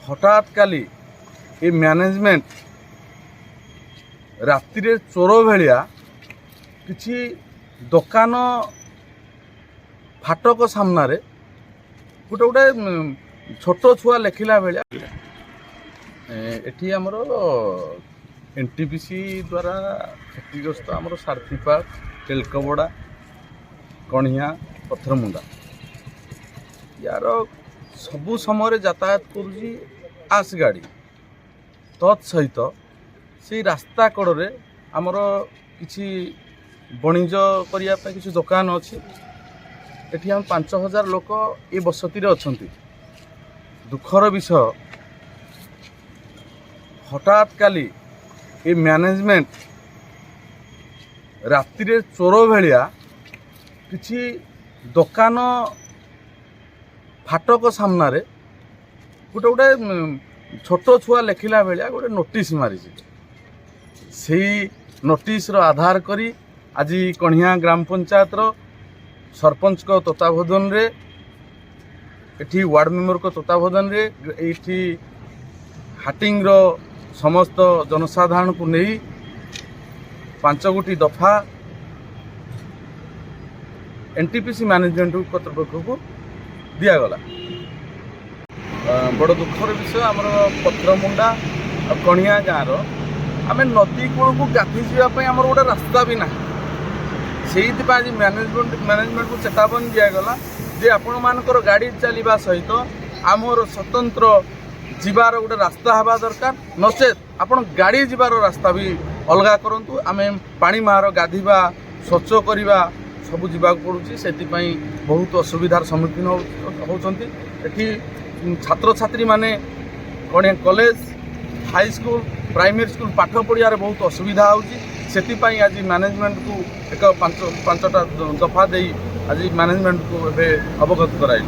हठात काली ये मैनेजमेंट रात्रि चोर भाया किसी दुकान फाटक सामना रे गोटे गोटे छोट छुआ लेखिला भाया एठी आमर एनटीपीसी द्वारा क्षतिग्रस्त आमर सारथीपाक तेलकबड़ा कणिया पथरमुंडा यार सबु समय यातायात करुची आस गाड़ी तत्सहित से रास्ता कड़े आमर किसी बणिज करने किसी दुकान अच्छी एठी हम 5000 लोक ये बसती अच्छा दुखर विषय हठात काली ये मैनेजमेंट रात्रि चोर भाया किसी दुकान फाटक सामना रे गोटे गोटे छोट छुआ लेखिला भाया गोटे नोटिस मारी से नोटिस आधार करी आज कणिया ग्राम पंचायत सरपंच को तत्वावधान रे एठी वार्ड मेंबर को तत्वावधान रे एठी हाटिंग रो समस्त जनसाधारण को नहीं 5 गोटी दफा एनटीपीसी मैनेजमेंट कर्तृपक्ष को दिगला बड़ दुखर विषय आमर पथरमुंडा और कणिया गाँव आम नदी कूल को गाधी जावाई आमर गोटे रास्ता भी ना से आज मैनेजमेंट को चेतावनी दिगला जे आपण मानकर गाड़ी चलवा सहित आमर स्वतंत्र जीवार गोटे रास्ता हवा दरकार नचेत आपण गाड़ी जीवार रास्ता भी अलगा करूँ आम पानी मार गाधीवा स्वच्छ करवा सबू जावाक पड़ुची से बहुत असुविधार सम्मुखीन होती छात्र छात्री माने college high school primary school पाठ पढ़ियार बहुत असुविधा होची सेतिपाई आज मैनेजमेंट को एक 5टा दफा दे आज मैनेजमेंट को अवगत कराइल।